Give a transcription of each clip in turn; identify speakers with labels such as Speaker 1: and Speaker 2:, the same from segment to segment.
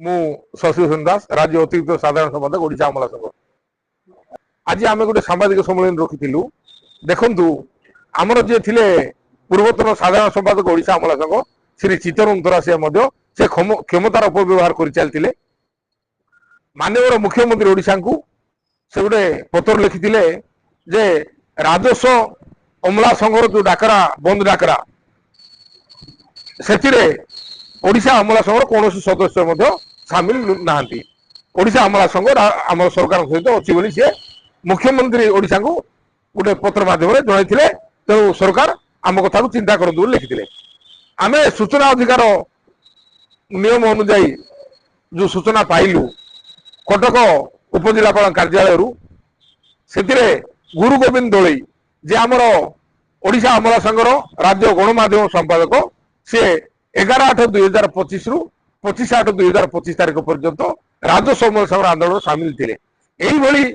Speaker 1: मु शशिभूषण दास राज्य अतिरिक्त साधारण संपादक ओडिशा अमला संघ। आज आम गोटे सांबादिक सम्मेलन रखी देखु आमर जी थे पूर्वतन साधारण संपादक ओडिशा अमला संघ श्री चित्तरंजन से क्षमतार अपव्यवहार कर चलते माननीय मुख्यमंत्री ओडिशा को से गोटे पत्र लिखिले जे राजस्व अमला संघर जो डाकरा बंद डाकरा से ओडिशा अमला संघर कौन सदस्य सामिल नहांती। ओडिशा अमला संघ आम सरकार सहित अच्छी बोली सी मुख्यमंत्री ओडिशा को गोटे पत्र माध्यम जनई तेणु सरकार आम कथा को चिंता करूँ लिखिले। आम सूचना अधिकार नियम अनुजाई जो सूचना पाइलु कटक उपजिलापाल कार्यालय से गुरु गोविंद दलई जे आमर ओडिशा अमला संघर राज्य गणमाध्यम संपादक सी 11/8/2025 रु 25/8/2025 तारीख पर्यंत राजस्व अमला संघर आंदोलन सामिल थे। यही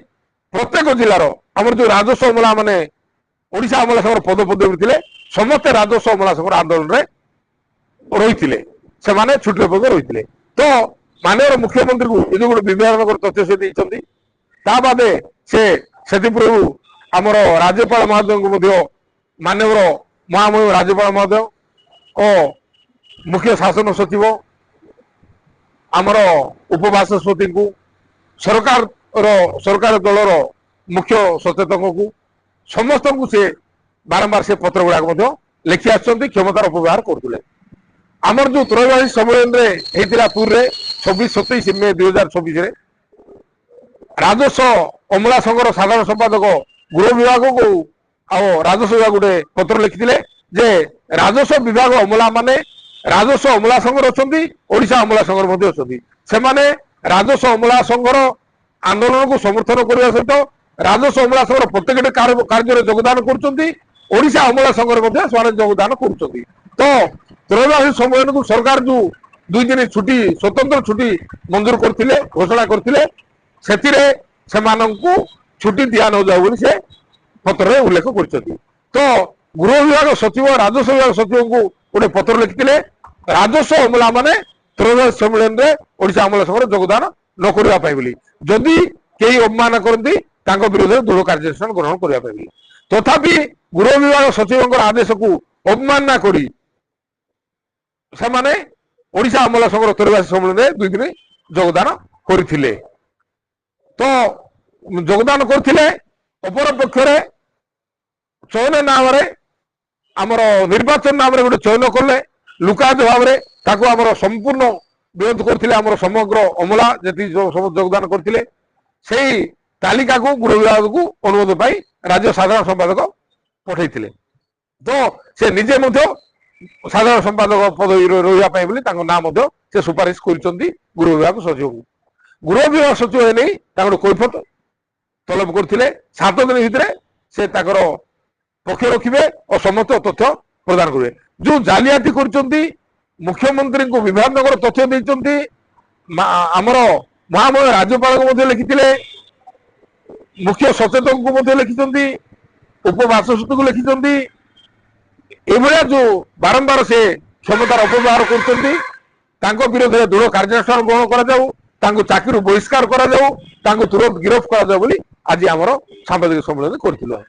Speaker 1: प्रत्येक जिलार आमर जो राजस्व अमला माने ओडिशा अमला संघर पदपदवी थे समस्ते राजस्व अमला संघर आंदोलन में रही से छुट्टी रही तो माननीय मुख्यमंत्री को ये गोटे विवाद तथ्य से देते बादे से पूर्व आमर राज्यपाल महोदय को माननीय महामहिम राज्यपाल महोदय और मुख्य शासन सचिव आमर उपबाचस्पति को सरकार दलर मुख्य सचेतक को समस्त को से बारंबार से पत्र गुड़ाक लिखि क्षमतार अपव्यवहार करते। आमर जो त्रयोदशी सम्मेलन में पुरी 26-27 मे 2024 राजस्व अमला संघर साधारण संपादक गृह विभाग को राजस्व विभाग गोटे पत्र लिखिले जे राजस्व विभाग अमला माने राजस्व अमला संघर अच्छा ओडिशा अमला संघर अच्छा राजस्व अमला संघर आंदोलन को समर्थन करने सहित राजस्व अमला संघर प्रत्येक कार्य योगदान करोडिशा अमला संघर योगदान कर तो त्रयोदशी सम्मेलन को सरकार जो 2 दिन छुट्टी स्वतंत्र छुट्टी मंजूर करते घोषणा करते से छुट्टी दिया न जाऊ से पत्र उल्लेख कर तो गृह विभाग सचिव राजस्व विभाग सचिव को गोटे पत्र लिखिले राजस्व अमला माने त्रयोदशी सम्मेलन में ओडिशा अमला संघर योगदान न करने बोली जदि कई अपमान करती विरोध में दृढ़ कार्यानुष्ठान ग्रहण करने तथापि गृह विभाग सचिव आदेश को अपमानना करी से ओडिशा अमला संघर त्रयोदशी सम्मेलन में 2 दिन योगदान करथिले तो योगदान करथिले अपर पक्ष चयन नाम आमर निर्वाचन नाम गोटे चयन कले लुकायत भाव में आमर संपूर्ण विरोध करथिले आमर समग्र अमला जी समस्त योगदान करथिले सेही तालिका को गृह विभाग को अनुरोध पाई राज्य साधारण संपादक पठाइथिले तो से निजे साधारण संपादक पदवी रही नाम से सुपारिश कर गृह विभाग सचिव को गृह विभाग सचिव नहीं कैफत तलब करते 7 दिन भितर से पक्ष रखिए और समस्त तथ्य प्रदान करेंगे जो जालियाती कर मुख्यमंत्री को विभाग तथ्य देते आमर महामहिम राज्यपाल को लिखिले मुख्य सचेतक को लिखिं उपबाचस्पति को लिखिं एभलिया जो बारंबार से क्षमतार अपव्यवहार कर विरोध में दृढ़ कार्यानुष्ठान ग्रहण कर चाकरी बहिष्कार तुरंत गिरफ्त कर आज आम सांबादिक सम्मेलन कर।